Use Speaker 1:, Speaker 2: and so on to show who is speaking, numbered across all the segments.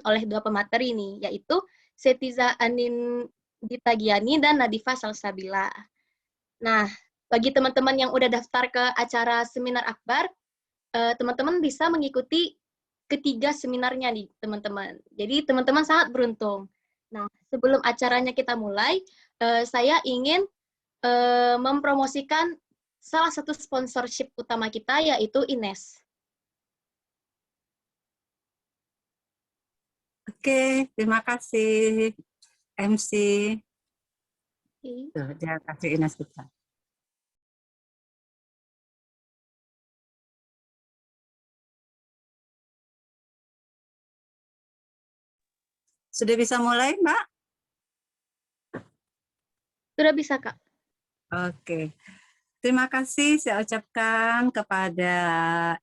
Speaker 1: oleh dua pemateri nih, yaitu Setiza Anin Ditagiani dan Nadifa Salsabila. Nah, bagi teman-teman yang udah daftar ke acara seminar Akbar, teman-teman bisa mengikuti ketiga seminarnya nih, teman-teman. Jadi, teman-teman sangat beruntung. Nah, sebelum acaranya kita mulai, saya ingin mempromosikan salah satu sponsorship utama kita, yaitu Ines.
Speaker 2: Oke, terima kasih MC.
Speaker 1: Okay.
Speaker 2: Tuh, dia kasih Ines kita. Sudah bisa mulai, Mbak?
Speaker 1: Sudah bisa, Kak.
Speaker 2: Oke. Terima kasih saya ucapkan kepada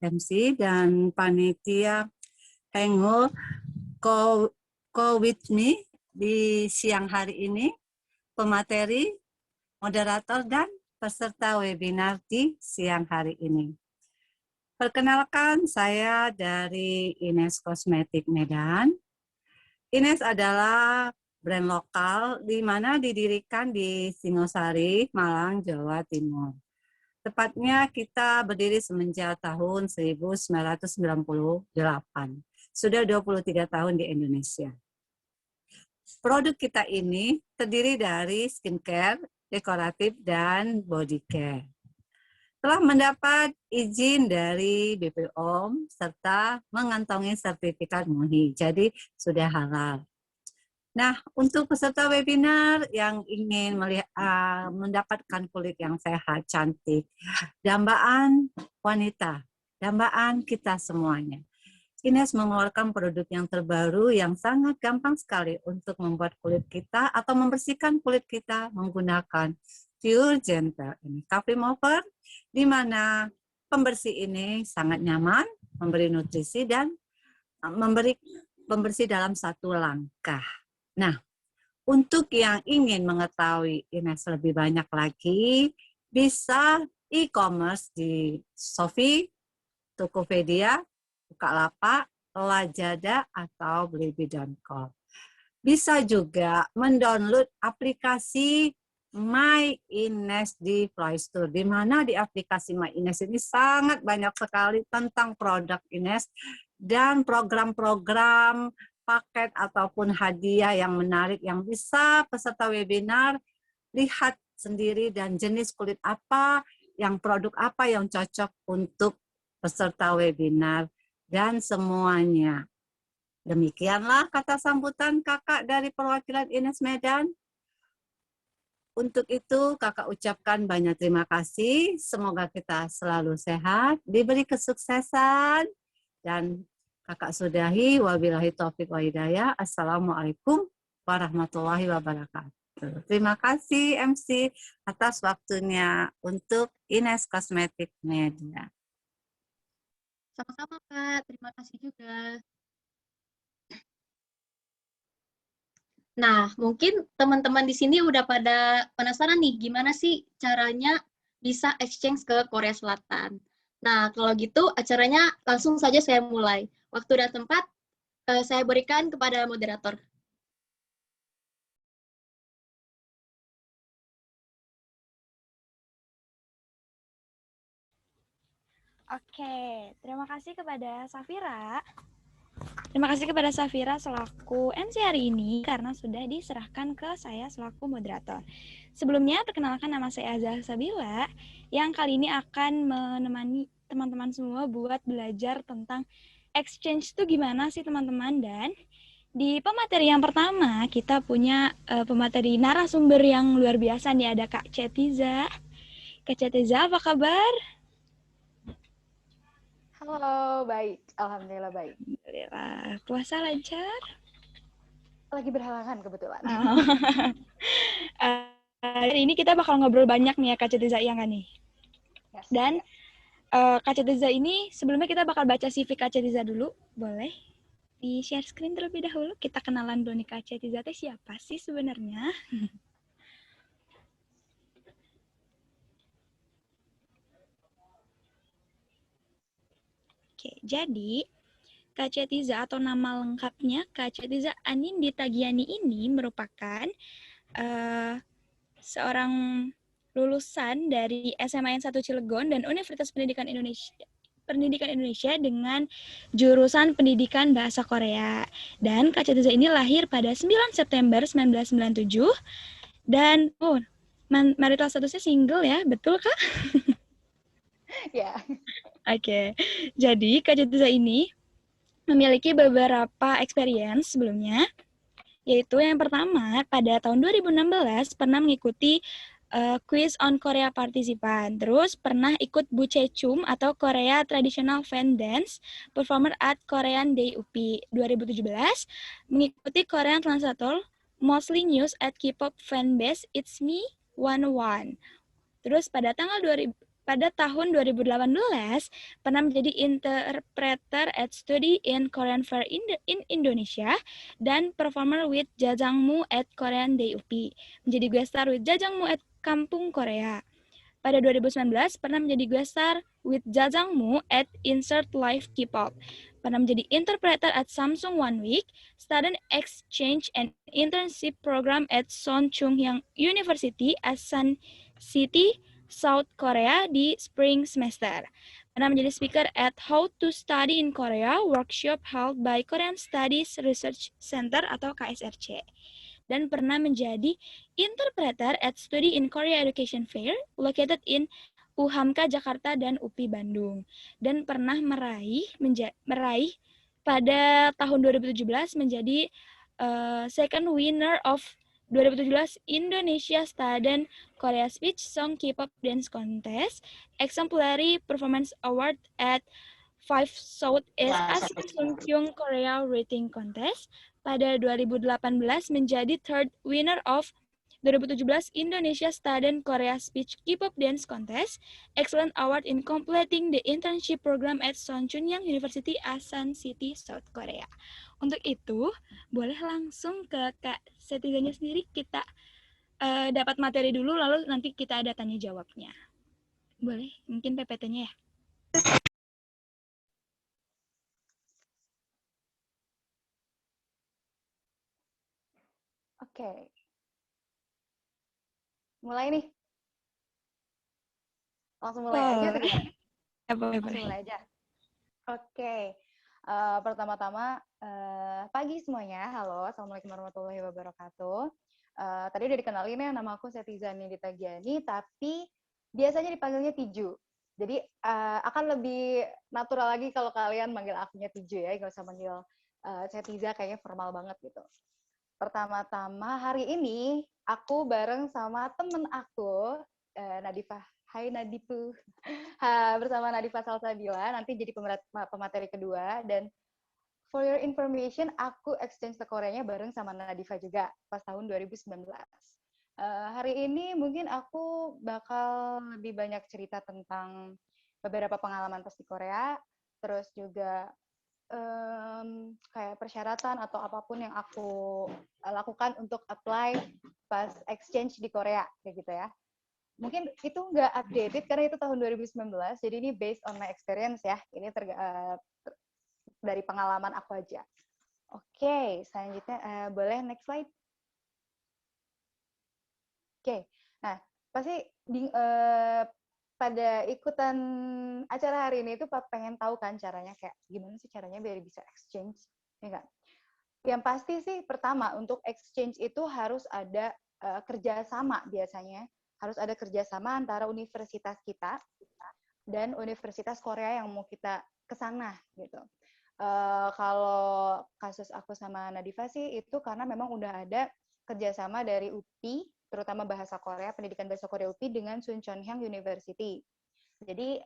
Speaker 2: MC dan panitia Hengho with me di siang hari ini, pemateri, moderator, dan peserta webinar di siang hari ini. Perkenalkan, saya dari Ines Kosmetik Medan. Ines adalah brand lokal di mana didirikan di Singosari, Malang, Jawa Timur. Tepatnya kita berdiri semenjak tahun 1998. Sudah 23 tahun di Indonesia. Produk kita ini terdiri dari skincare, dekoratif, dan body care. Telah mendapat izin dari BPOM serta mengantongi sertifikat MUHI, jadi sudah halal. Nah, untuk peserta webinar yang ingin mendapatkan kulit yang sehat, cantik, dambaan wanita, dambaan kita semuanya. Ines mengeluarkan produk yang terbaru yang sangat gampang sekali untuk membuat kulit kita atau membersihkan kulit kita menggunakan Pure Gentle ini Coffee Mover, di mana pembersih ini sangat nyaman, memberi nutrisi dan memberi pembersih dalam satu langkah. Nah, untuk yang ingin mengetahui Ines lebih banyak lagi, bisa e-commerce di Shopee, Tokopedia, Bukalapak, Lazada, atau Blibli.com. Bisa juga mendownload aplikasi My Ines di Play Store, di mana di aplikasi My Ines ini sangat banyak sekali tentang produk Ines dan program-program paket ataupun hadiah yang menarik yang bisa peserta webinar lihat sendiri dan jenis kulit apa, yang produk apa yang cocok untuk peserta webinar dan semuanya. Demikianlah kata sambutan kakak dari perwakilan Ines Medan. Untuk itu kakak ucapkan banyak terima kasih. Semoga kita selalu sehat, diberi kesuksesan, dan kakak sudahi. Wabillahi taufiq wa hidayah. Assalamualaikum warahmatullahi wabarakatuh. Terima kasih MC atas waktunya untuk Ines Kosmetik Media.
Speaker 1: Sama-sama, Kak. Terima kasih juga. Nah, mungkin teman-teman di sini udah pada penasaran nih, gimana sih caranya bisa exchange ke Korea Selatan. Nah, kalau gitu acaranya langsung saja saya mulai. Waktu dan tempat saya berikan kepada moderator.
Speaker 3: Oke, terima kasih kepada Safira. Terima kasih kepada Safira selaku MC hari ini karena sudah diserahkan ke saya selaku moderator. Sebelumnya, perkenalkan nama saya Azhar Sabila yang kali ini akan menemani teman-teman semua buat belajar tentang exchange itu gimana sih teman-teman. Dan di pemateri yang pertama kita punya pemateri narasumber yang luar biasa nih, ada Kak Cetiza. Kak Cetiza, apa kabar?
Speaker 4: Halo, baik. Alhamdulillah baik.
Speaker 3: Alhamdulillah. Puasa lancar?
Speaker 4: Lagi berhalangan kebetulan.
Speaker 3: Hari ini kita bakal ngobrol banyak nih ya Kak Cetiza, iya nggak nih?
Speaker 4: Yes,
Speaker 3: Dan
Speaker 4: yes.
Speaker 3: Kak Cetiza ini sebelumnya kita bakal baca CV Kak Cetiza dulu, boleh? Di share screen terlebih dahulu, kita kenalan dulu nih Kak Cetiza teh siapa sih sebenarnya? Oke, jadi Kak Cetiza atau nama lengkapnya Kak Cetiza Anindita Giani ini merupakan seorang lulusan dari SMAN 1 Cilegon dan Universitas Pendidikan Indonesia dengan jurusan Pendidikan Bahasa Korea. Dan Kak Cetiza ini lahir pada 9 September 1997 dan marital statusnya single ya, betul Kak?
Speaker 4: Ya.
Speaker 3: Oke. Jadi Kak Cetiza ini memiliki beberapa experience sebelumnya, yaitu yang pertama pada tahun 2016 pernah mengikuti quiz on Korea partisipan, terus pernah ikut Buchechum atau Korea Traditional Fan Dance Performer at Korean Day UPI 2017, mengikuti Korean Translator Mostly News at K-pop Fanbase It's Me 101. Terus pada tahun 2018 pernah menjadi interpreter at study in Korean Fair in Indonesia dan performer with Jajangmu at Korean Day UPI. Menjadi guest star with Jajangmu at Kampung Korea. Pada 2019 pernah menjadi guest star with Jajangmu at Insert Live K-pop. Pernah menjadi interpreter at Samsung One Week, student exchange and internship program at Son Chung-hyang University, Asan City, South Korea di spring semester. Pernah menjadi speaker at How to Study in Korea, workshop held by Korean Studies Research Center atau KSRC. Dan pernah menjadi interpreter at Study in Korea Education Fair, located in UHAMKA Jakarta dan UPI Bandung. Dan pernah meraih pada tahun 2017 menjadi second winner of 2017 Indonesia Student Korea Speech Song K-pop Dance Contest, Exemplary Performance Award at 5 Southeast Asian Sungkyung Korea Rating Contest. Pada 2018 menjadi third winner of 2017 Indonesia Student Korea Speech K-pop Dance Contest, Excellent Award in completing the internship program at Sonchunyang University, Asan City, South Korea. Untuk itu, boleh langsung ke Kak Setizanya sendiri, kita dapat materi dulu, lalu nanti kita ada tanya jawabnya. Boleh, mungkin PPT-nya ya.
Speaker 4: Oke. Mulai nih. Langsung mulai aja atau gimana? Langsung mulai aja. Oke. Pertama-tama, pagi semuanya. Halo, Assalamualaikum warahmatullahi wabarakatuh. Tadi udah dikenalin ya, nama aku Setiza Anindita Giani, tapi biasanya dipanggilnya Tiju. Jadi akan lebih natural lagi kalau kalian manggil akunya Tiju ya, nggak usah manggil Setiza, kayaknya formal banget gitu. Pertama-tama hari ini aku bareng sama temen aku, Nadifah. Hai Nadifu. Bersama Nadifah Salsabila, nanti jadi pemateri kedua. Dan for your information, aku exchange ke Koreanya bareng sama Nadifah juga pas tahun 2019. Hari ini mungkin aku bakal lebih banyak cerita tentang beberapa pengalaman pas di Korea, terus juga kayak persyaratan atau apapun yang aku lakukan untuk apply pas exchange di Korea, kayak gitu ya. Mungkin itu nggak updated karena itu tahun 2019, jadi ini based on my experience ya. Ini dari pengalaman aku aja. Oke, selanjutnya boleh next slide. Oke, nah pasti pada ikutan acara hari ini tuh pengen tahu kan caranya, kayak gimana sih caranya biar bisa exchange, ya nggak? Yang pasti sih pertama untuk exchange itu harus ada kerjasama biasanya, harus ada kerjasama antara universitas kita dan universitas Korea yang mau kita kesana gitu. Kalau kasus aku sama Nadifa sih itu karena memang udah ada kerjasama dari UPI, terutama bahasa Korea, pendidikan bahasa Korea UPI dengan Suncheonhyang University. Jadi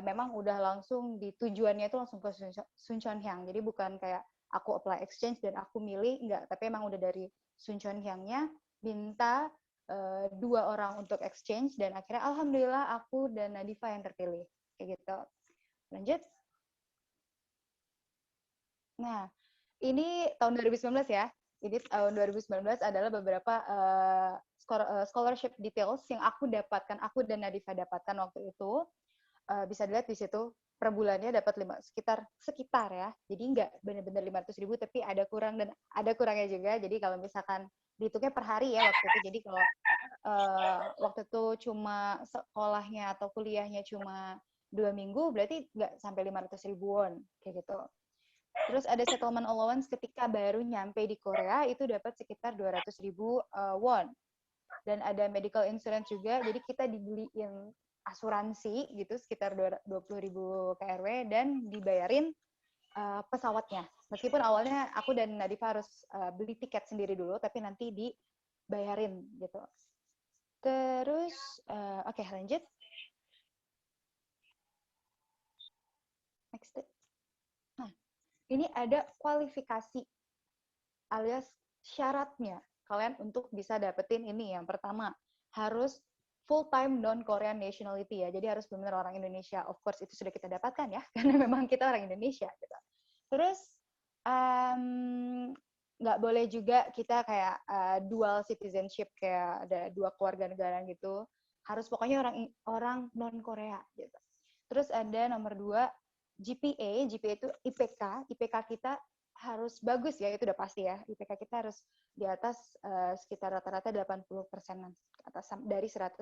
Speaker 4: memang udah langsung di tujuannya itu langsung ke Suncheonhyang. Jadi bukan kayak aku apply exchange dan aku milih, enggak. Tapi emang udah dari Suncheonhyang-nya minta 2 orang untuk exchange dan akhirnya alhamdulillah aku dan Nadifa yang terpilih. Kayak gitu. Lanjut. Nah, ini tahun 2019 ya. Ini tahun 2019 adalah beberapa scholarship details yang aku dan Nadifa dapatkan waktu itu. Bisa dilihat di situ per bulannya dapat sekitar ya. Jadi nggak benar-benar 500.000, tapi ada kurang dan ada kurangnya juga. Jadi kalau misalkan dihitungnya per hari ya waktu itu. Jadi kalau waktu itu cuma sekolahnya atau kuliahnya cuma 2 minggu, berarti nggak sampai 500.000 won kayak gitu. Terus ada settlement allowance ketika baru nyampe di Korea, itu dapat sekitar 200.000 won. Dan ada medical insurance juga, jadi kita dibeliin asuransi gitu sekitar 20.000 KRW dan dibayarin pesawatnya. Meskipun awalnya aku dan Nadifa harus beli tiket sendiri dulu, tapi nanti dibayarin gitu. Terus, oke, lanjut. Next. Nah, ini ada kualifikasi alias syaratnya kalian untuk bisa dapetin ini. Yang pertama, harus full-time non-Korean nationality ya. Jadi harus benar orang Indonesia. Of course, itu sudah kita dapatkan ya, karena memang kita orang Indonesia. Gitu. Terus, nggak boleh juga kita kayak dual citizenship, kayak ada 2 keluarga negara gitu. Harus pokoknya orang non-Korea gitu. Terus ada nomor 2, GPA itu IPK kita harus bagus ya, itu udah pasti ya. IPK kita harus di atas sekitar rata-rata 80% atas dari 100%.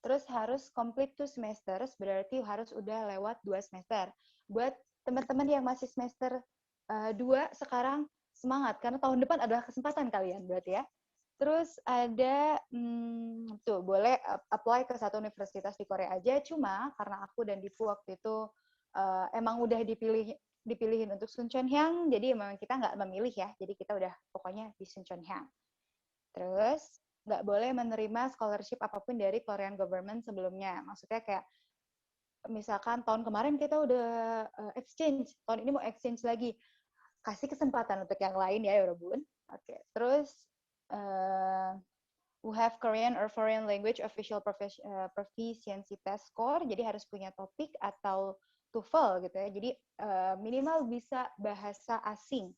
Speaker 4: Terus harus complete 2 semesters, berarti harus udah lewat 2 semester. Buat teman-teman yang masih semester 2 sekarang, semangat, karena tahun depan adalah kesempatan kalian berarti ya. Terus ada, tuh boleh apply ke satu universitas di Korea aja, cuma karena aku dan Dipu waktu itu emang udah dipilihin untuk Suncheonhyang, jadi memang kita nggak memilih ya, jadi kita udah pokoknya di Suncheonhyang. Terus nggak boleh menerima scholarship apapun dari Korean government sebelumnya, maksudnya kayak misalkan tahun kemarin kita udah exchange, tahun ini mau exchange lagi, kasih kesempatan untuk yang lain ya, Yorobun. Oke, terus who have Korean or foreign language official proficiency test score, jadi harus punya topik atau TOEFL gitu ya. Jadi minimal bisa bahasa asing.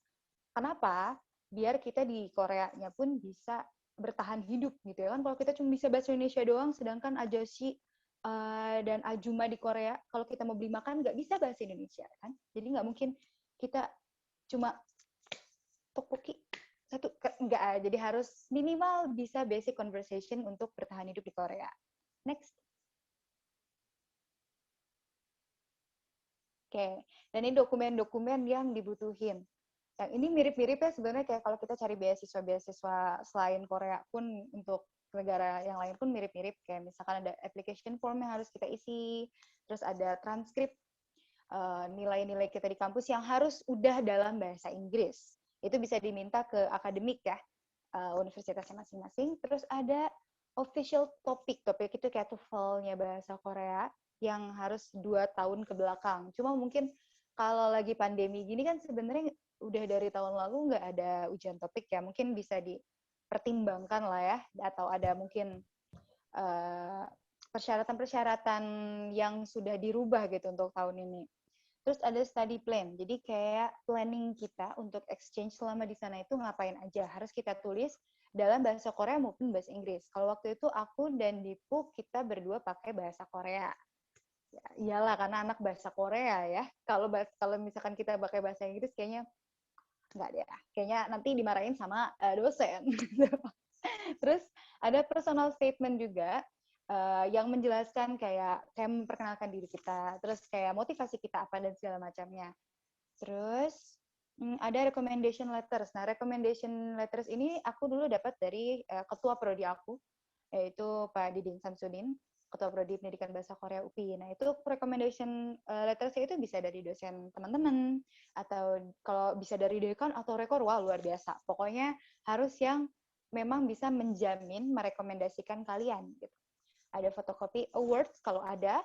Speaker 4: Kenapa? Biar kita di Koreanya pun bisa bertahan hidup gitu ya kan. Kalau kita cuma bisa bahasa Indonesia doang, sedangkan ajosi dan ajuma di Korea, kalau kita mau beli makan nggak bisa bahasa Indonesia kan. Jadi nggak mungkin kita cuma tteokbokki satu, nggak. Jadi harus minimal bisa basic conversation untuk bertahan hidup di Korea. Next. Oke, dan ini dokumen-dokumen yang dibutuhin. Yang ini mirip-mirip ya sebenarnya kayak kalau kita cari beasiswa selain Korea pun untuk negara yang lain pun mirip-mirip. Kayak misalkan ada application form yang harus kita isi, terus ada transkrip nilai-nilai kita di kampus yang harus udah dalam bahasa Inggris. Itu bisa diminta ke akademik ya, universitasnya masing-masing. Terus ada official topik itu kayak TOEFL-nya bahasa Korea, yang harus 2 tahun ke belakang. Cuma mungkin kalau lagi pandemi gini kan sebenarnya udah dari tahun lalu nggak ada ujian topik ya. Mungkin bisa dipertimbangkan lah ya. Atau ada mungkin persyaratan-persyaratan yang sudah dirubah gitu untuk tahun ini. Terus ada study plan. Jadi kayak planning kita untuk exchange selama di sana itu ngapain aja. Harus kita tulis dalam bahasa Korea maupun bahasa Inggris. Kalau waktu itu aku dan Dipu kita berdua pakai bahasa Korea. Ya, iyalah karena anak bahasa Korea ya. Kalau misalkan kita pakai bahasa Inggris kayaknya nggak deh. Kayaknya nanti dimarahin sama dosen. Terus ada personal statement juga yang menjelaskan kayak memperkenalkan diri kita, terus kayak motivasi kita apa dan segala macamnya. Terus ada recommendation letters. Nah, recommendation letters ini aku dulu dapat dari ketua prodi aku, yaitu Pak Diding Samsudin, Ketua Prodi Pendidikan Bahasa Korea UPI. Nah, itu recommendation letters itu bisa dari dosen teman-teman, atau kalau bisa dari dekan atau rektor, wah luar biasa. Pokoknya harus yang memang bisa menjamin merekomendasikan kalian. Gitu. Ada fotokopi awards kalau ada,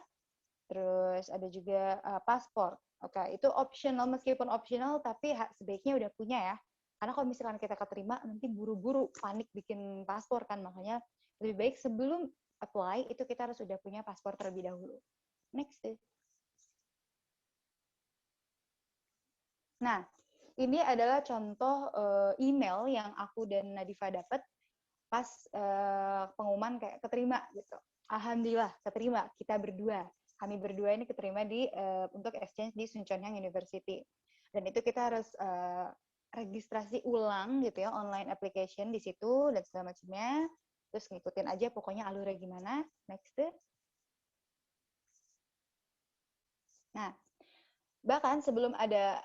Speaker 4: terus ada juga paspor. Oke, itu optional, meskipun optional, tapi sebaiknya udah punya ya. Karena kalau misalkan kita keterima, nanti buru-buru panik bikin paspor kan, makanya lebih baik sebelum apply itu kita harus sudah punya paspor terlebih dahulu. Next. Nah, ini adalah contoh email yang aku dan Nadifa dapat pas pengumuman kayak keterima gitu. Alhamdulillah keterima kita berdua. kami berdua ini keterima untuk exchange di Suncheonhyang University. Dan itu kita harus registrasi ulang gitu ya, online application di situ dan segala macamnya. Terus ngikutin aja pokoknya alurnya gimana. Next. Nah, bahkan sebelum ada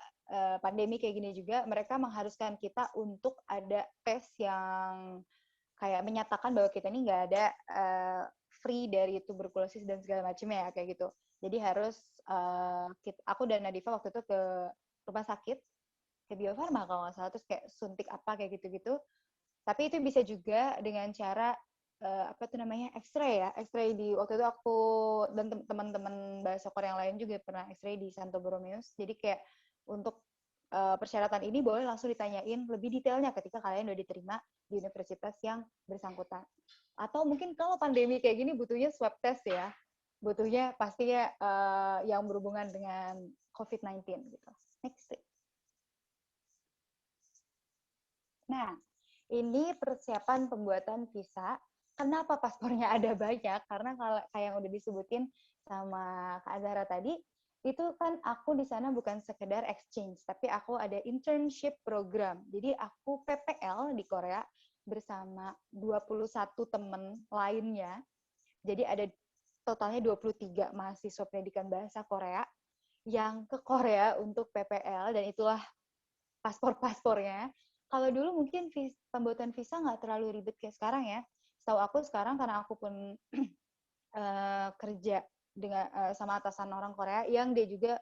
Speaker 4: pandemi kayak gini juga, mereka mengharuskan kita untuk ada tes yang kayak menyatakan bahwa kita ini nggak ada free dari tuberkulosis dan segala macamnya ya, kayak gitu. Jadi harus aku dan Nadifa waktu itu ke rumah sakit, ke Bio Farma kalau nggak salah, terus kayak suntik apa kayak gitu-gitu. Tapi itu bisa juga dengan cara apa tuh namanya, X-ray ya, X-ray di waktu itu aku dan teman-teman bahasa Korea yang lain juga pernah X-ray di Santo Borromeus. Jadi kayak untuk persyaratan ini boleh langsung ditanyain lebih detailnya ketika kalian udah diterima di universitas yang bersangkutan. Atau mungkin kalau pandemi kayak gini butuhnya swab test ya, butuhnya pastinya yang berhubungan dengan COVID-19 gitu. Next. Nah, ini persiapan pembuatan visa. Kenapa paspornya ada banyak? Karena kalau kayak yang udah disebutin sama Kak Azhara tadi, itu kan aku di sana bukan sekedar exchange, tapi aku ada internship program. Jadi aku PPL di Korea bersama 21 teman lainnya. Jadi ada totalnya 23 mahasiswa pendidikan bahasa Korea yang ke Korea untuk PPL, dan itulah paspor-paspornya. Kalau dulu mungkin pembuatan visa nggak terlalu ribet kayak sekarang ya. Setahu aku sekarang, karena aku pun kerja dengan sama atasan orang Korea yang dia juga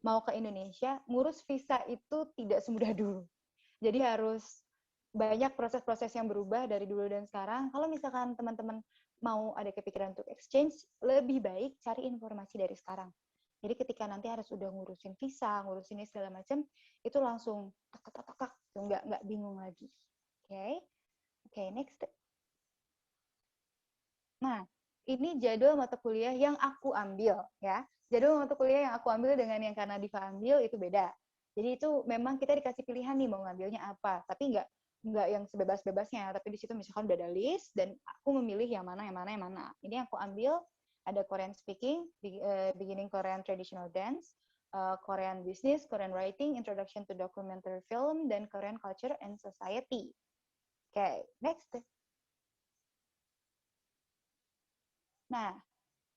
Speaker 4: mau ke Indonesia, ngurus visa itu tidak semudah dulu. Jadi harus banyak proses-proses yang berubah dari dulu dan sekarang. Kalau misalkan teman-teman mau ada kepikiran untuk exchange, lebih baik cari informasi dari sekarang. Jadi ketika nanti harus udah ngurusin visa, ngurusin ini segala macam, itu langsung tak, nggak bingung lagi. Oke, next. Nah, ini jadwal mata kuliah yang aku ambil ya. Jadwal mata kuliah yang aku ambil dengan yang karena Diva ambil itu beda. Jadi itu memang kita dikasih pilihan nih mau ngambilnya apa, tapi nggak yang sebebas-bebasnya. Tapi di situ misalkan udah ada list dan aku memilih yang mana. Ini yang aku ambil ada Korean speaking, beginning Korean traditional dance, Korean business, Korean writing, introduction to documentary film, dan Korean culture and society. Oke, next. Nah,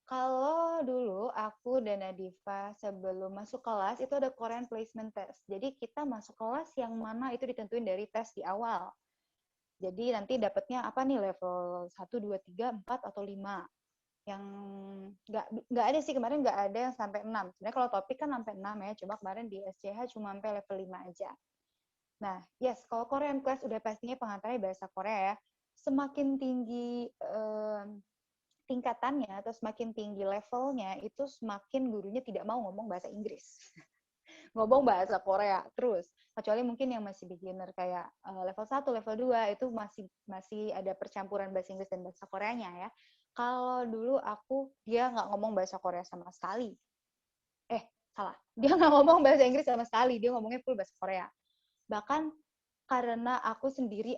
Speaker 4: kalau dulu aku dan Nadifa sebelum masuk kelas itu ada Korean placement test. Jadi kita masuk kelas yang mana itu ditentuin dari tes di awal. Jadi nanti dapatnya apa nih, level 1, 2, 3, 4, atau 5. Yang nggak ada sih kemarin, nggak ada yang sampai 6. Sebenarnya kalau topik kan sampai 6 ya, cuma kemarin di SCH cuma sampai level 5 aja. Nah, yes, kalau Korean class udah pastinya pengantarnya bahasa Korea ya. Semakin tinggi tingkatannya atau semakin tinggi levelnya, itu semakin gurunya tidak mau ngomong bahasa Inggris. Ngomong bahasa Korea terus. Kecuali mungkin yang masih beginner kayak level 1, level 2 itu masih ada percampuran bahasa Inggris dan bahasa Koreanya ya. Kalau dulu dia nggak ngomong bahasa Korea sama sekali. Salah. Dia nggak ngomong bahasa Inggris sama sekali, dia ngomongnya full bahasa Korea. Bahkan karena aku sendiri,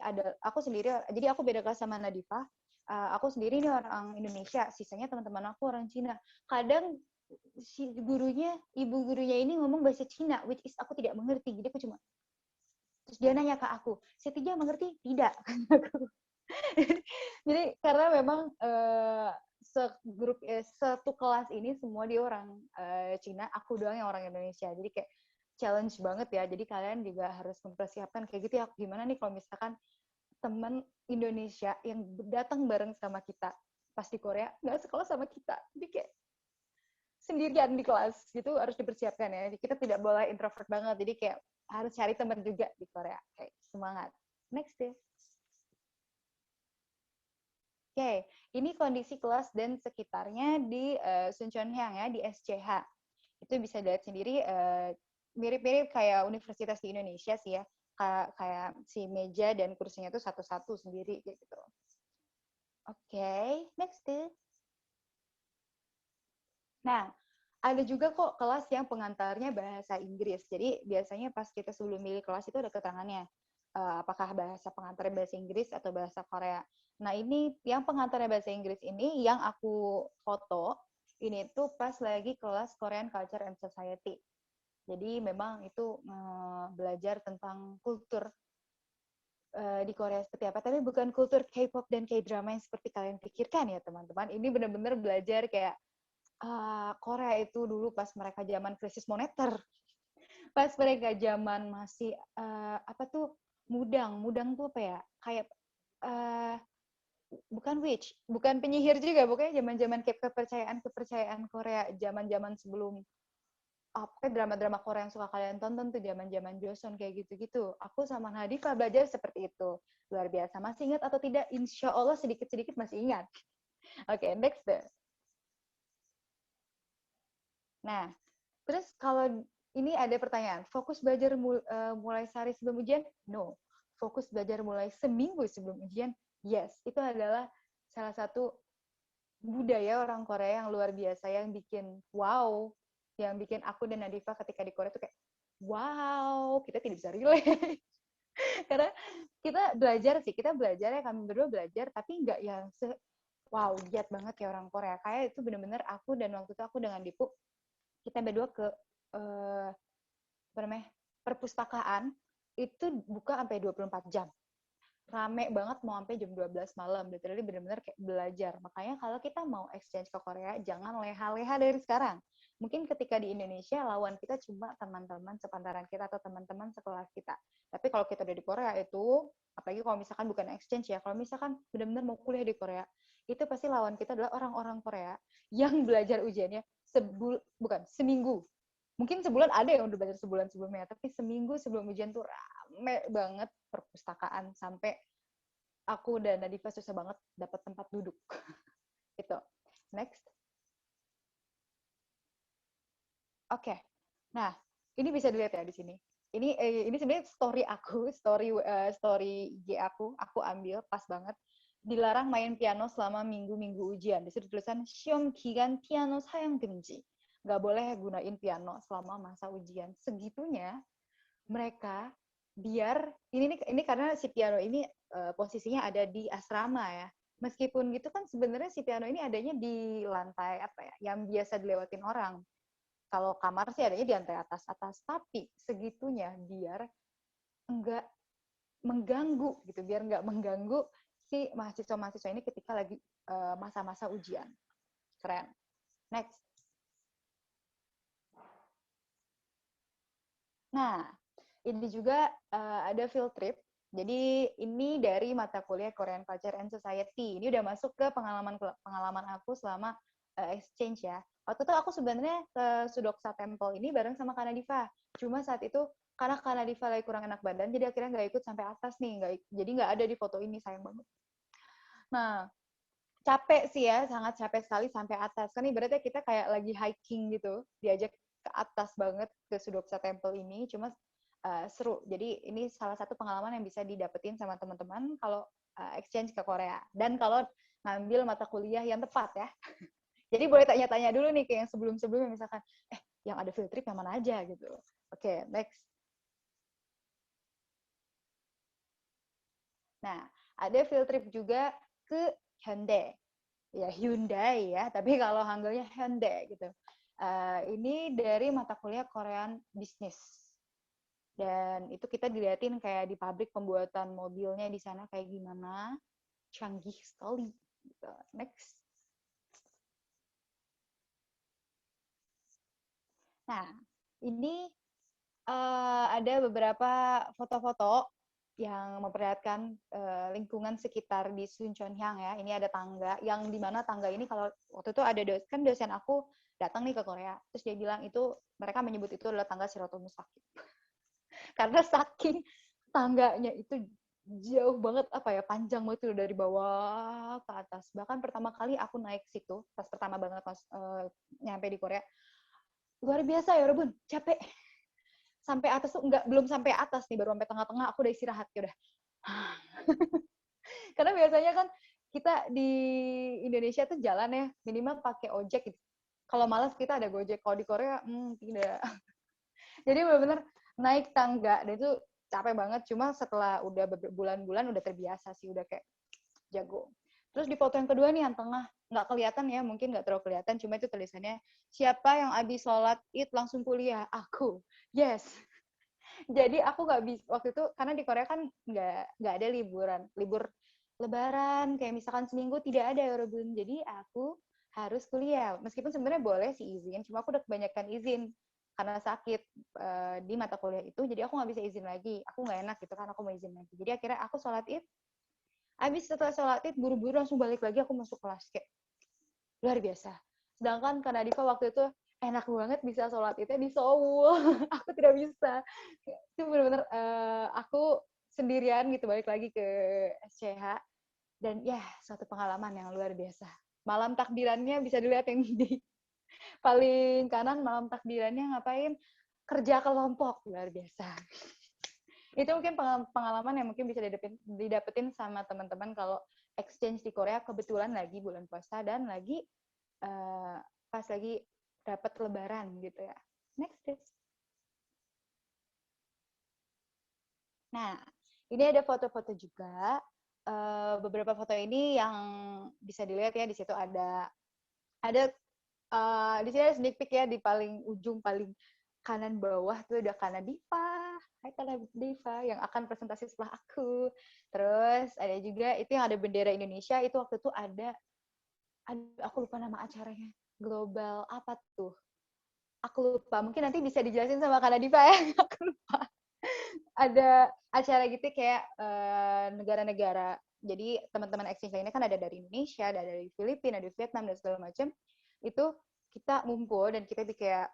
Speaker 4: jadi aku beda kelas sama Nadifa. Aku sendiri ini orang Indonesia, sisanya teman-teman aku orang Cina. Kadang si ibu gurunya ini ngomong bahasa Cina, which is aku tidak mengerti. Jadi aku cuma, terus dia nanya ke aku, Setija mengerti? Tidak. Jadi karena memang satu kelas ini semua dia orang Cina, aku doang yang orang Indonesia. Jadi kayak challenge banget ya. Jadi kalian juga harus mempersiapkan kayak gitu ya. Gimana nih kalau misalkan teman Indonesia yang datang bareng sama kita pas di Korea nggak sekolah sama kita, jadi kayak sendirian di kelas gitu, harus dipersiapkan ya. Jadi kita tidak boleh introvert banget, jadi kayak harus cari teman juga di Korea. Kayak semangat. Next deh. Oke, ini kondisi kelas dan sekitarnya di Suncheonhyang ya, di SCH. Itu bisa dilihat sendiri, mirip-mirip kayak universitas di Indonesia sih ya. Kayak si meja dan kursinya itu satu-satu sendiri gitu. Oke, next. Nah, ada juga kok kelas yang pengantarnya bahasa Inggris. Jadi biasanya pas kita sebelum milih kelas itu ada keterangannya. Apakah pengantarnya bahasa Inggris atau bahasa Korea. Nah, ini yang pengantarnya bahasa Inggris ini yang aku foto Ini tuh pas lagi kelas Korean Culture and Society. Jadi memang itu belajar tentang kultur di Korea seperti apa, tapi bukan kultur K-pop dan K-drama yang seperti kalian pikirkan ya teman-teman. Ini benar-benar belajar kayak Korea itu dulu pas mereka zaman krisis moneter, pas mereka zaman masih apa tuh mudang tuh apa ya, kayak bukan witch, bukan penyihir juga, pokoknya zaman-zaman kepercayaan Korea, zaman-zaman sebelum apa drama-drama Korea yang suka kalian tonton tuh zaman-zaman Joseon kayak gitu-gitu. Aku sama Nadifa belajar seperti itu. Luar biasa. Masih ingat atau tidak? Insya Allah sedikit-sedikit masih ingat. Oke, next deh. Nah, terus kalau ini ada pertanyaan, fokus belajar mulai sehari sebelum ujian? No. Fokus belajar mulai seminggu sebelum ujian? Yes. Itu adalah salah satu budaya orang Korea yang luar biasa, yang bikin wow, yang bikin aku dan Nadifa ketika di Korea tuh kayak wow, kita tidak bisa relate. Karena kita belajar ya, kami berdua belajar, tapi nggak yang wow, giat banget kayak orang Korea. Kayak itu bener-bener aku, dan waktu itu aku dengan Dipu, kita berdua ke perpustakaan, itu buka sampai 24 jam. Rame banget, mau sampai jam 12 malam. Literally bener-bener kayak belajar. Makanya kalau kita mau exchange ke Korea, jangan leha-leha dari sekarang. Mungkin ketika di Indonesia, lawan kita cuma teman-teman sepantaran kita atau teman-teman sekelas kita. Tapi kalau kita udah di Korea itu, apalagi kalau misalkan bukan exchange ya, kalau misalkan benar-benar mau kuliah di Korea, itu pasti lawan kita adalah orang-orang Korea yang belajar ujiannya seminggu. Mungkin sebulan ada yang udah belajar sebulan sebelumnya, tapi seminggu sebelum ujian tuh rame banget perpustakaan, sampai aku dan Nadifa susah banget dapat tempat duduk. Itu. Next. Oke. Nah, ini bisa dilihat ya di sini. Ini sebenarnya story aku, story IG aku ambil pas banget. Dilarang main piano selama minggu-minggu ujian. Di situ tulisan 시험 기간 piano 사용 금지. Nggak boleh gunain piano selama masa ujian. Segitunya mereka biar ini karena si piano ini posisinya ada di asrama ya. Meskipun gitu kan sebenarnya si piano ini adanya di lantai apa ya, yang biasa dilewatin orang. Kalau kamar sih adanya di lantai atas, tapi segitunya biar enggak mengganggu gitu, biar enggak mengganggu si mahasiswa-mahasiswa ini ketika lagi masa-masa ujian. Keren. Next. Nah, ini juga ada field trip. Jadi ini dari mata kuliah Korean Culture and Society. Ini udah masuk ke pengalaman aku selama exchange ya. Waktu itu aku sebenarnya ke Sudoksa Temple ini bareng sama Kanadifa. Cuma saat itu karena Kanadifa lagi kurang enak badan, jadi akhirnya nggak ikut sampai atas nih. Jadi nggak ada di foto ini, sayang banget. Nah, capek sih ya, sangat capek sekali sampai atas. Kan ibaratnya kita kayak lagi hiking gitu, diajak ke atas banget ke Sudoksa Temple ini. Cuma seru. Jadi ini salah satu pengalaman yang bisa didapetin sama teman-teman kalau exchange ke Korea. Dan kalau ngambil mata kuliah yang tepat ya. Jadi boleh tanya-tanya dulu nih ke yang sebelum-sebelumnya, misalkan, yang ada field trip yang mana aja gitu. Oke, next. Nah, ada field trip juga ke Hyundai. Ya, Hyundai ya, tapi kalau Hangulnya Hyundai gitu. Ini dari mata kuliah Korean Business. Dan itu kita diliatin kayak di pabrik pembuatan mobilnya di sana kayak gimana. Canggih sekali. Gitu. Next. Nah, ini ada beberapa foto-foto yang memperlihatkan lingkungan sekitar di Suncheonhyang ya. Ini ada tangga, yang dimana tangga ini kalau waktu itu ada dosen aku datang nih ke Korea, terus dia bilang itu mereka menyebut itu adalah tangga Siratul Mustaqim. Karena saking tangganya itu jauh banget, panjang banget dari bawah ke atas. Bahkan pertama kali aku naik situ, pas pertama banget nyampe di Korea, luar biasa ya Rebun, capek. Sampai atas tuh belum sampai atas nih, baru sampai tengah-tengah aku udah istirahat ya udah. Karena biasanya kan kita di Indonesia tuh jalan ya minimal pakai ojek gitu. Kalau malas kita ada Gojek. Kalau di Korea tidak. Jadi benar-benar naik tangga dan itu capek banget. Cuma setelah udah berbulan-bulan udah terbiasa sih, udah kayak jago. Terus di foto yang kedua nih yang tengah, nggak kelihatan ya, mungkin nggak terlalu kelihatan, cuma itu tulisannya, siapa yang habis sholat id langsung kuliah? Aku. Yes. Jadi aku nggak bisa, waktu itu, karena di Korea kan nggak ada libur lebaran, kayak misalkan seminggu tidak ada Eurobun, jadi aku harus kuliah. Meskipun sebenarnya boleh sih izin, cuma aku udah kebanyakan izin karena sakit di mata kuliah itu, jadi aku nggak bisa izin lagi. Aku nggak enak gitu kan, aku mau izin lagi. Jadi akhirnya aku sholat id, habis setelah sholat id, buru-buru langsung balik lagi, aku masuk kelas. Kayak luar biasa. Sedangkan Kak Nadifa waktu itu enak banget bisa sholat idnya di Seoul. Aku tidak bisa. Itu benar-benar aku sendirian gitu balik lagi ke SCH. Dan ya, suatu pengalaman yang luar biasa. Malam takbirannya bisa dilihat yang di paling kanan, malam takbirannya ngapain? Kerja kelompok, luar biasa. Itu mungkin pengalaman yang mungkin bisa didapetin sama teman-teman kalau exchange di Korea, kebetulan lagi bulan puasa dan lagi pas lagi dapat lebaran gitu ya. Next please. Nah, ini ada foto-foto juga. Beberapa foto ini yang bisa dilihat ya, di situ ada di sini ada sneak peek ya, di paling ujung paling kanan bawah tuh ada Kak Nadifa. Hai Kak Nadifa yang akan presentasi setelah aku. Terus ada juga itu yang ada bendera Indonesia, itu waktu itu ada aku lupa nama acaranya. Global apa tuh? Aku lupa. Mungkin nanti bisa dijelasin sama Kak Nadifa ya. Aku lupa. Ada acara gitu kayak negara-negara. Jadi teman-teman exchange lainnya kan ada dari Indonesia, ada dari Filipina, ada dari Vietnam dan segala macam. Itu kita ngumpul dan kita kayak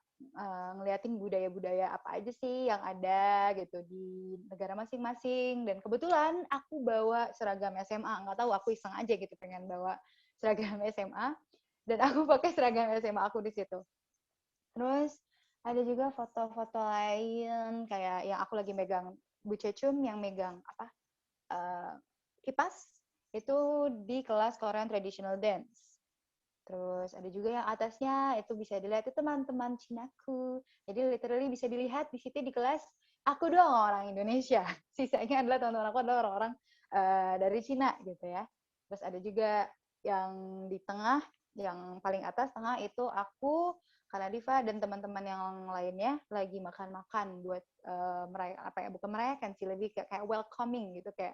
Speaker 4: ngeliatin budaya-budaya apa aja sih yang ada gitu di negara masing-masing. Dan kebetulan aku bawa seragam SMA. Nggak tahu, aku iseng aja gitu pengen bawa seragam SMA. Dan aku pakai seragam SMA aku di situ. Terus ada juga foto-foto lain kayak yang aku lagi megang Bu Cecum yang megang kipas itu di kelas Korean Traditional Dance. Terus ada juga yang atasnya itu bisa dilihat itu teman-teman Cinaku. Jadi literally bisa dilihat di situ di kelas aku doang orang Indonesia. Sisanya adalah teman-teman aku adalah orang-orang dari Cina gitu ya. Terus ada juga yang di tengah, yang paling atas tengah itu aku, Kak Nadifa dan teman-teman yang lainnya lagi makan-makan buat bukan merayakan sih, lebih kayak welcoming gitu, kayak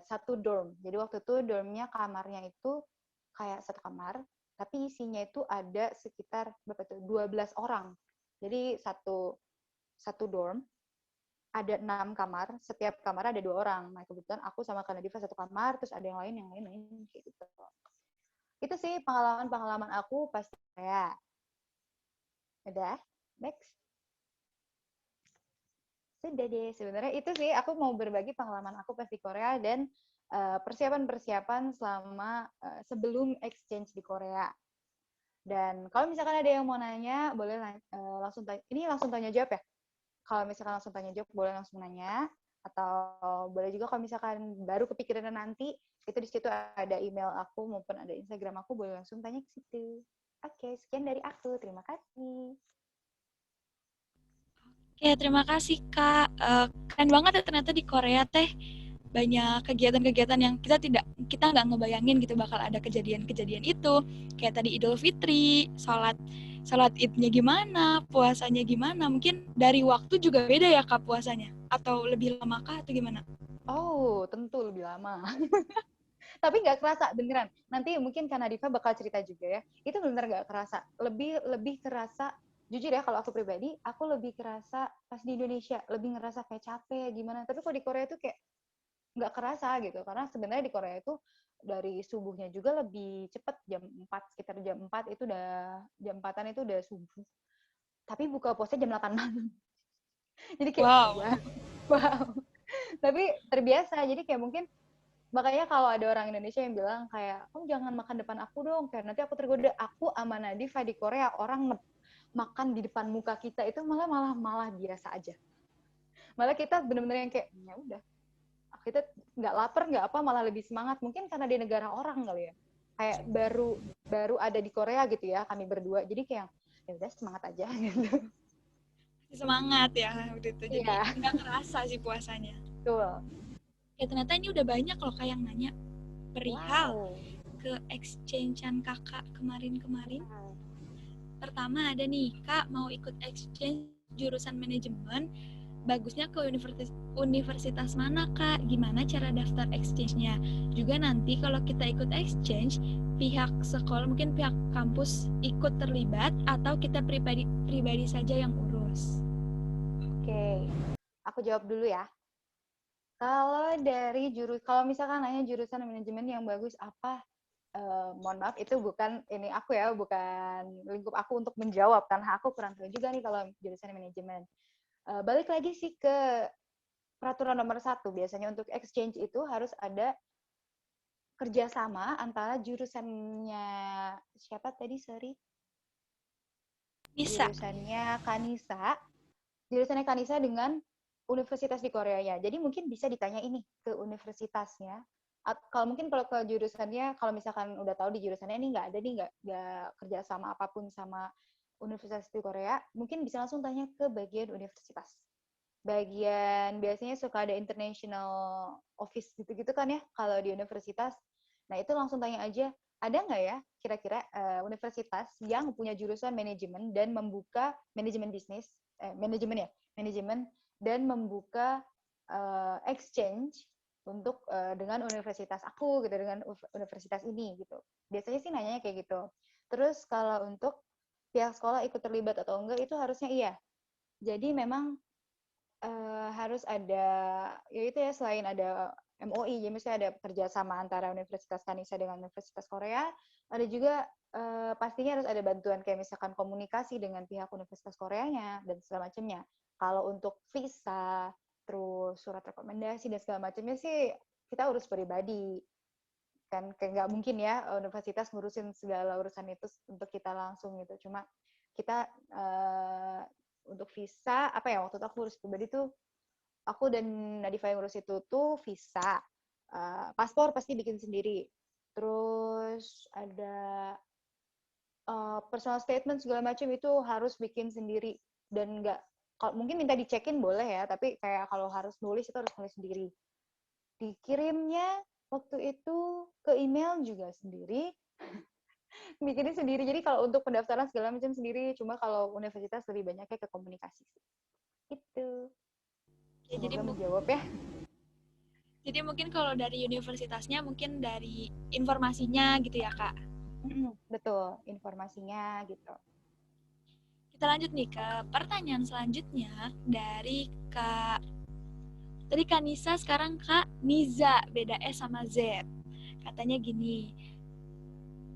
Speaker 4: satu dorm. Jadi waktu itu dormnya kamarnya itu kayak satu kamar, tapi isinya itu ada sekitar 12 orang. Jadi satu dorm ada 6 kamar, setiap kamar ada 2 orang. Nah, kebetulan aku sama Kak Nadifa satu kamar, terus ada yang lain kayak gitu. Itu sih pengalaman-pengalaman aku pas Korea. Udah, next. Sudah deh, sebenarnya itu sih aku mau berbagi pengalaman aku pas di Korea dan persiapan-persiapan selama sebelum exchange di Korea. Dan kalau misalkan ada yang mau nanya, boleh langsung tanya. Ini langsung tanya jawab ya? Kalau misalkan langsung tanya jawab, boleh langsung nanya. Atau boleh juga kalau misalkan baru kepikiran nanti, itu di situ ada email aku maupun ada Instagram aku, boleh langsung tanya ke situ. Oke, sekian dari aku. Terima kasih.
Speaker 3: Oke, terima kasih Kak. Keren banget ya ternyata di Korea teh banyak kegiatan-kegiatan yang kita nggak ngebayangin gitu bakal ada kejadian-kejadian itu. Kayak tadi Idul Fitri, sholat Idnya gimana, puasanya gimana. Mungkin dari waktu juga beda ya Kak puasanya, atau lebih lama kah atau gimana?
Speaker 4: Oh, tentu lebih lama. Tapi nggak kerasa beneran. Nanti mungkin Kak Nadifa bakal cerita juga ya. Itu bener nggak kerasa. Lebih kerasa, jujur ya kalau aku pribadi, aku lebih kerasa pas di Indonesia, lebih ngerasa kayak capek gimana. Tapi kalau di Korea itu kayak nggak kerasa gitu. Karena sebenarnya di Korea itu dari subuhnya juga lebih cepat, jam 4, sekitar jam 4 itu udah, jam 4-an itu udah subuh. Tapi buka puasa jam 8 malam. Jadi kayak, wow. Tapi terbiasa, jadi kayak mungkin makanya kalau ada orang Indonesia yang bilang kayak, kamu jangan makan depan aku dong, kayak nanti aku tergoda. Aku sama Nadifa di Korea, orang makan di depan muka kita itu malah biasa aja. Malah kita bener-bener yang kayak, ya udah, kita nggak lapar nggak apa, malah lebih semangat. Mungkin karena di negara orang kali ya, kayak baru ada di Korea gitu ya kami berdua, jadi kayak ya udah semangat aja gitu.
Speaker 3: Semangat ya waktu itu, jadi nggak kerasa sih puasanya.
Speaker 4: Betul.
Speaker 3: Ya ternyata ini udah banyak loh Kak yang nanya. perihal ke exchange-an kakak kemarin-kemarin. Pertama ada nih, Kak mau ikut exchange jurusan manajemen, bagusnya ke universitas mana Kak? Gimana cara daftar exchange-nya? Juga nanti kalau kita ikut exchange, pihak sekolah, mungkin pihak kampus ikut terlibat atau kita pribadi saja yang urus?
Speaker 4: Oke, aku jawab dulu ya. Kalau misalkan nanya jurusan manajemen yang bagus apa, mohon maaf itu bukan ini aku ya, bukan lingkup aku untuk menjawab karena aku kurang tahu juga nih kalau jurusan manajemen. Balik lagi sih ke peraturan nomor 1, biasanya untuk exchange itu harus ada kerjasama antara jurusannya siapa tadi, sorry?
Speaker 3: Bisa.
Speaker 4: Jurusannya Kanisa dengan universitas di Koreanya. Jadi mungkin bisa ditanya ini ke universitasnya. Kalau ke jurusannya, kalau misalkan udah tahu di jurusannya ini nggak ada nih, nggak kerja sama apapun sama universitas di Korea, mungkin bisa langsung tanya ke bagian universitas. Biasanya suka ada international office gitu-gitu kan ya, kalau di universitas. Nah itu langsung tanya aja, ada nggak ya kira-kira universitas yang punya jurusan manajemen dan membuka manajemen bisnis, manajemen dan membuka exchange untuk dengan universitas aku gitu, dengan universitas ini gitu. Biasanya sih nanyanya kayak gitu. Terus kalau untuk pihak sekolah ikut terlibat atau enggak itu harusnya iya. Jadi memang harus ada, ya itu ya, selain ada MOI, jadi misalnya ada kerjasama antara Universitas Kanisa dengan Universitas Korea, ada juga pastinya harus ada bantuan kayak misalkan komunikasi dengan pihak Universitas Koreanya dan segala macamnya. Kalau untuk visa, terus surat rekomendasi dan segala macamnya sih kita urus pribadi. Kan kayak nggak mungkin ya universitas ngurusin segala urusan itu untuk kita langsung gitu. Cuma kita untuk visa, apa ya, waktu itu aku urus pribadi tuh, aku dan Nadifa yang urus itu tuh visa, paspor pasti bikin sendiri. Terus ada personal statement segala macam itu harus bikin sendiri. Dan nggak, kalau mungkin minta dicekin boleh ya, tapi kayak kalau harus nulis itu harus nulis sendiri. Dikirimnya waktu itu ke email juga sendiri. Bikinnya sendiri. Jadi kalau untuk pendaftaran segala macam sendiri, cuma kalau universitas lebih banyaknya ke komunikasi sih. Itu.
Speaker 3: Ya,
Speaker 4: Semoga menjawab ya.
Speaker 3: jadi mungkin kalau dari universitasnya mungkin dari informasinya gitu ya Kak.
Speaker 4: Betul, informasinya gitu.
Speaker 3: Kita lanjut nih ke pertanyaan selanjutnya dari Kak. Tadi Kak Nisa, sekarang Kak Niza, beda S sama Z. Katanya gini,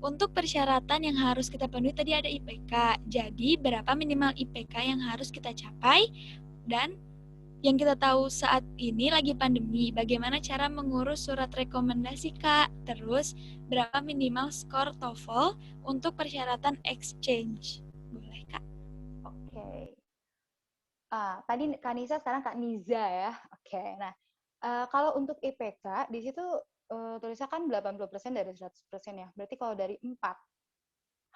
Speaker 3: untuk persyaratan yang harus kita penuhi tadi ada IPK. Jadi berapa minimal IPK yang harus kita capai? Dan yang kita tahu saat ini lagi pandemi, bagaimana cara mengurus surat rekomendasi Kak? Terus berapa minimal skor TOEFL untuk persyaratan exchange? Boleh Kak?
Speaker 4: Oke. Tadi Kak Nisa, sekarang Kak Niza ya. Oke. Nah, kalau untuk IPK di situ tulisnya kan 80% dari 100% ya. Berarti kalau dari 4,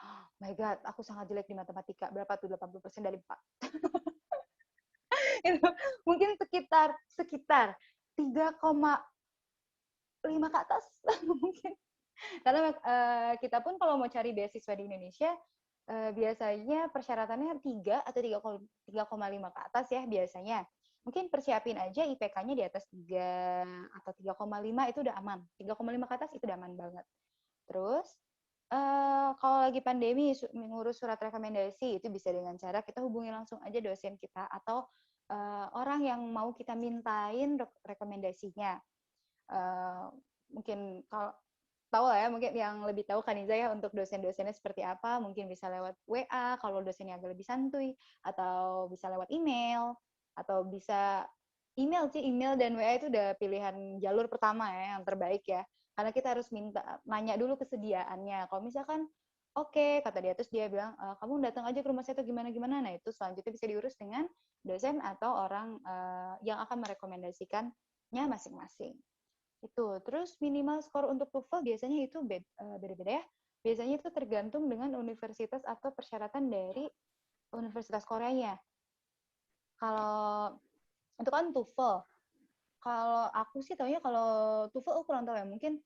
Speaker 4: oh my God, aku sangat jelek di matematika. Berapa tuh 80% dari 4? Itu mungkin sekitar 3,5 ke atas mungkin. Karena kita pun kalau mau cari beasiswa di Indonesia, biasanya persyaratannya 3 atau 3,5 ke atas ya biasanya. Mungkin persiapin aja IPK-nya di atas 3 atau 3,5 itu udah aman. 3,5 ke atas itu udah aman banget. Terus, kalau lagi pandemi ngurus surat rekomendasi itu bisa dengan cara kita hubungi langsung aja dosen kita atau orang yang mau kita mintain rekomendasinya. Mungkin kalau tahu lah ya, mungkin yang lebih tahu Kaniza ya untuk dosen-dosennya seperti apa, mungkin bisa lewat WA kalau dosennya agak lebih santuy, atau bisa lewat email, atau bisa email dan WA itu udah pilihan jalur pertama ya, yang terbaik ya. Karena kita harus nanya dulu kesediaannya. Kalau misalkan oke, kata dia, terus dia bilang, kamu datang aja ke rumah saya tuh gimana-gimana. Nah, itu selanjutnya bisa diurus dengan dosen atau orang yang akan merekomendasikannya masing-masing. Itu. Terus minimal skor untuk TOEFL biasanya itu beda-beda ya. Biasanya itu tergantung dengan universitas atau persyaratan dari Universitas Koreanya. Kalau itu kan TOEFL. Kalau aku sih taunya kalau TOEFL aku kurang tahu ya. Mungkin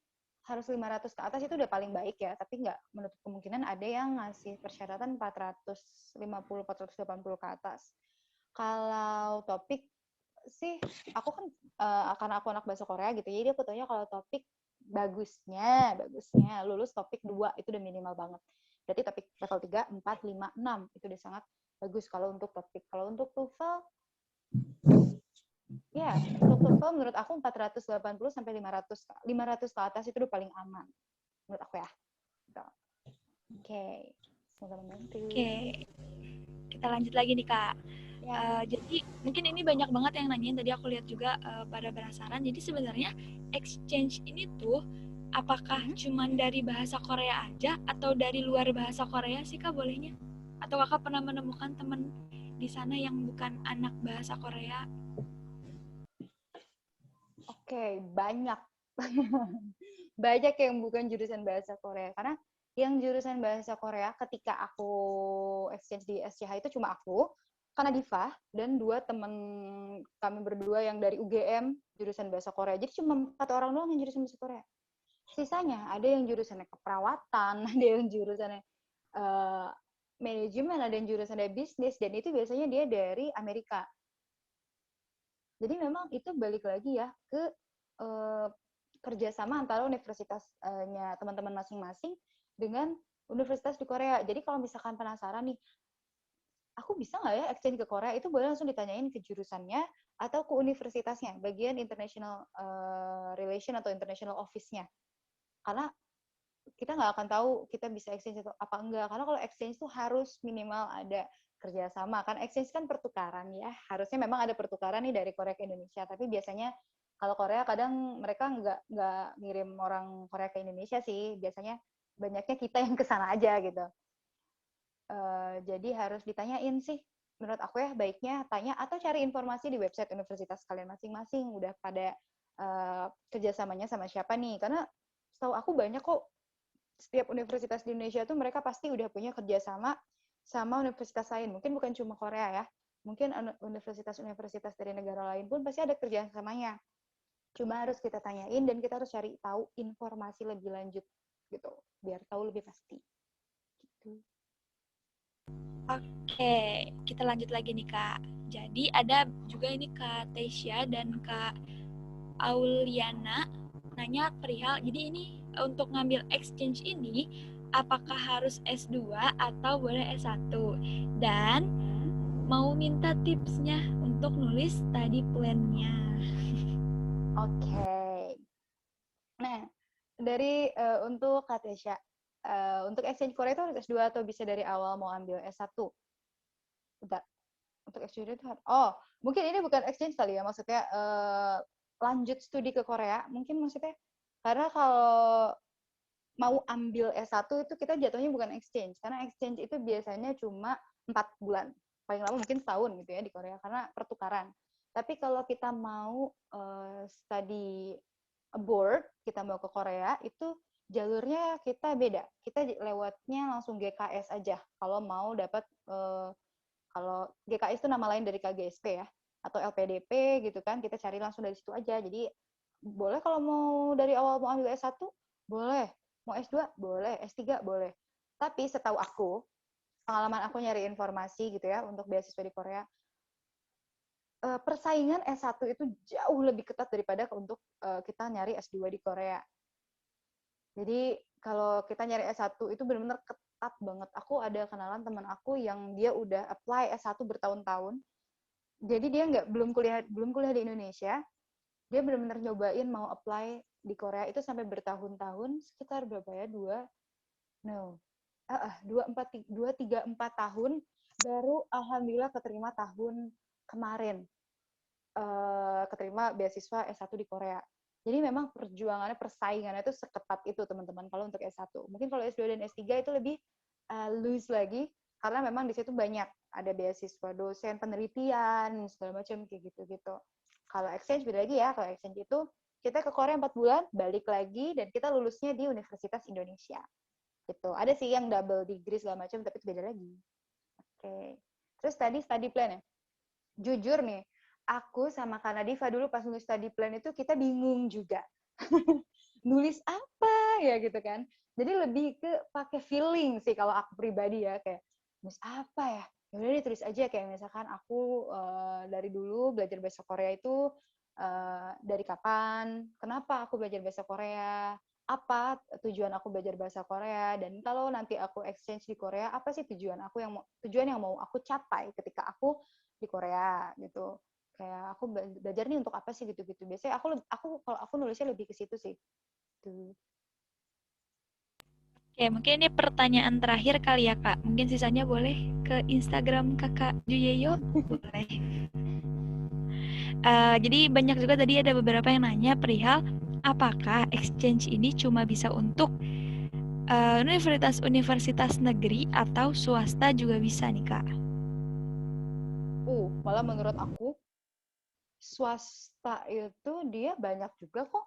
Speaker 4: harus 500 ke atas itu udah paling baik ya, tapi nggak menutup kemungkinan ada yang ngasih persyaratan 450, 480 ke atas. Kalau topik sih, aku kan karena aku anak bahasa Korea gitu, jadi aku tanya kalau topik bagusnya lulus topik 2 itu udah minimal banget. Berarti topik level 3, 4, 5, 6 itu udah sangat bagus kalau untuk topik. Kalau untuk TOEFL, ya, untuk TOEFL menurut aku 480 sampai 500 ke atas itu udah paling aman menurut aku ya. Gitu. Oke, semoga membantu.
Speaker 3: Oke, kita lanjut lagi nih Kak.
Speaker 4: Ya.
Speaker 3: Jadi mungkin ini banyak banget yang nanyain, tadi aku lihat juga pada penasaran. Jadi sebenarnya exchange ini tuh apakah cuman dari bahasa Korea aja atau dari luar bahasa Korea sih Kak bolehnya? Atau Kakak pernah menemukan teman di sana yang bukan anak bahasa Korea?
Speaker 4: Oke, banyak. Banyak yang bukan jurusan bahasa Korea. Karena yang jurusan bahasa Korea ketika aku exchange di SCH itu cuma aku, karena Diva, dan 2 teman kami berdua yang dari UGM jurusan bahasa Korea. Jadi cuma 4 orang doang yang jurusan bahasa Korea. Sisanya ada yang jurusannya keperawatan, ada yang jurusannya manajemen, ada yang jurusannya bisnis, dan itu biasanya dia dari Amerika. Jadi memang itu balik lagi ya ke kerjasama antara universitasnya teman-teman masing-masing dengan universitas di Korea. Jadi kalau misalkan penasaran nih, aku bisa nggak ya exchange ke Korea, itu boleh langsung ditanyain ke jurusannya atau ke universitasnya, bagian international relation atau international office-nya. Karena kita nggak akan tahu kita bisa exchange atau apa enggak. Karena kalau exchange tuh harus minimal ada kerjasama. Kan exchange kan pertukaran ya. Harusnya memang ada pertukaran nih dari Korea ke Indonesia. Tapi biasanya kalau Korea kadang mereka nggak ngirim orang Korea ke Indonesia sih. Biasanya banyaknya kita yang ke sana aja gitu. Jadi harus ditanyain sih. Menurut aku ya baiknya tanya atau cari informasi di website universitas kalian masing-masing. Udah pada kerjasamanya sama siapa nih. Karena setahu aku banyak kok setiap universitas di Indonesia tuh mereka pasti udah punya kerjasama sama universitas lain. Mungkin bukan cuma Korea ya. Mungkin universitas-universitas dari negara lain pun pasti ada kerjasamanya. Cuma harus kita tanyain dan kita harus cari tahu informasi lebih lanjut gitu, biar tahu lebih pasti. Gitu.
Speaker 3: Oke, kita lanjut lagi nih Kak. Jadi ada juga ini Kak Tesya dan Kak Auliana nanya perihal, jadi ini untuk ngambil exchange ini apakah harus S2 atau boleh S1? Dan mau minta tipsnya untuk nulis study plan-nya.
Speaker 4: Oke. Nah, dari untuk Kak Tesya, untuk exchange Korea itu harus S2 atau bisa dari awal mau ambil S1? Enggak. Untuk exchange itu mungkin ini bukan exchange kali ya, maksudnya lanjut studi ke Korea, mungkin maksudnya karena kalau mau ambil S1 itu kita jatuhnya bukan exchange, karena exchange itu biasanya cuma 4 bulan, paling lama mungkin setahun gitu ya di Korea, karena pertukaran. Tapi kalau kita mau study abroad, kita mau ke Korea, itu jalurnya kita beda. Kita lewatnya langsung GKS aja, kalau mau dapat kalau GKS itu nama lain dari KGSP ya, atau LPDP gitu kan, kita cari langsung dari situ aja. Jadi boleh kalau mau dari awal mau ambil S1, boleh. Mau S2, boleh. S3, boleh. Tapi setahu aku, pengalaman aku nyari informasi gitu ya, untuk beasiswa di Korea, persaingan S1 itu jauh lebih ketat daripada untuk kita nyari S2 di Korea. Jadi kalau kita nyari S1 itu benar-benar ketat banget. Aku ada kenalan teman aku yang dia udah apply S1 bertahun-tahun. Jadi dia belum kuliah di Indonesia. Dia benar-benar nyobain mau apply di Korea itu sampai bertahun-tahun, sekitar berapa ya? 3-4 tahun baru alhamdulillah keterima tahun kemarin. Keterima beasiswa S1 di Korea. Jadi memang perjuangannya, persaingannya itu seketat itu teman-teman kalau untuk S1. Mungkin kalau S2 dan S3 itu lebih loose lagi karena memang di situ banyak ada beasiswa dosen, penelitian, segala macam kayak gitu-gitu. Kalau exchange beda lagi ya. Kalau exchange itu kita ke Korea 4 bulan, balik lagi dan kita lulusnya di Universitas Indonesia. Gitu. Ada sih yang double degree segala macam tapi itu beda lagi. Oke. Terus tadi study plan ya. Jujur nih, aku sama Kak Nadifa dulu pas nulis study plan itu kita bingung juga. nulis apa ya gitu kan. Jadi lebih ke pakai feeling sih kalau aku pribadi ya, kayak nulis apa ya? Ya udah ditulis aja, kayak misalkan aku dari dulu belajar bahasa Korea itu dari kapan, kenapa aku belajar bahasa Korea, apa tujuan aku belajar bahasa Korea, dan kalau nanti aku exchange di Korea, apa sih tujuan yang mau aku capai ketika aku di Korea gitu. Kayak aku belajar nih untuk apa sih gitu-gitu. Biasanya kalau aku nulisnya lebih ke situ sih. Tuh.
Speaker 3: Oke, mungkin ini pertanyaan terakhir kali ya, Kak. Mungkin sisanya boleh ke Instagram Kakak Juyeyo. Boleh. Jadi banyak juga tadi ada beberapa yang nanya perihal apakah exchange ini cuma bisa untuk universitas-universitas negeri atau swasta juga bisa nih, Kak?
Speaker 4: Malah menurut aku swasta itu dia banyak juga kok.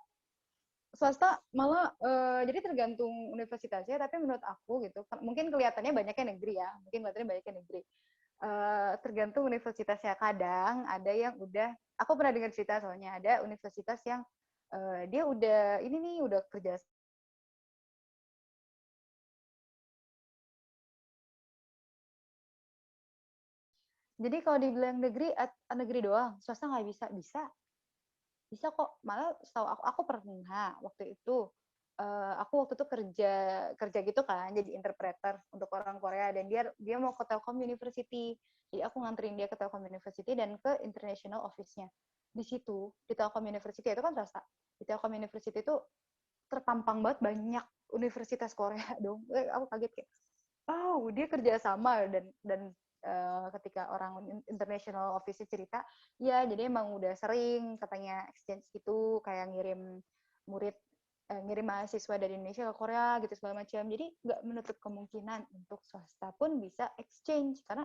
Speaker 4: Swasta malah jadi tergantung universitasnya, tapi menurut aku gitu, mungkin kelihatannya banyaknya negeri ya, tergantung universitasnya. Kadang ada yang aku pernah dengar cerita, soalnya ada universitas yang dia udah ini nih udah kerja. Jadi kalau dibilang negeri doang, swasta nggak bisa, bisa kok. Malah setahu aku pernah waktu itu kerja gitu kan, jadi interpreter untuk orang Korea, dan dia mau ke Telkom University. Jadi aku nganterin dia ke Telkom University dan ke international office-nya. Di situ, di Telkom University itu kan swasta. Di Telkom University itu terpampang banget banyak universitas Korea dong. Aku kaget kayak, dia kerja sama, dan ketika orang international office cerita, ya jadi emang udah sering katanya exchange gitu, kayak ngirim mahasiswa dari Indonesia ke Korea gitu segala macam. Jadi nggak menutup kemungkinan untuk swasta pun bisa exchange, karena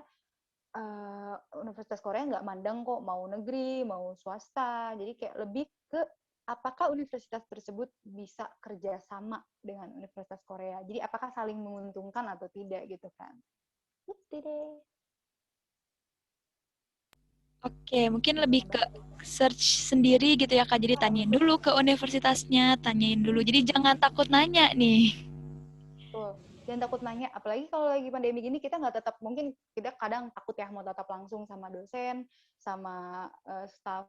Speaker 4: Universitas Korea nggak mandang kok mau negeri mau swasta. Jadi kayak lebih ke apakah universitas tersebut bisa kerjasama dengan Universitas Korea. Jadi apakah saling menguntungkan atau tidak gitu kan. Gitu deh.
Speaker 3: Oke, mungkin lebih ke search sendiri gitu ya, Kak. Jadi tanyain dulu ke universitasnya, tanyain dulu. Jadi jangan takut nanya nih.
Speaker 4: Betul. Jangan takut nanya, apalagi kalau lagi pandemi gini, kita nggak mungkin kita kadang takut ya mau tatap langsung sama dosen, sama staff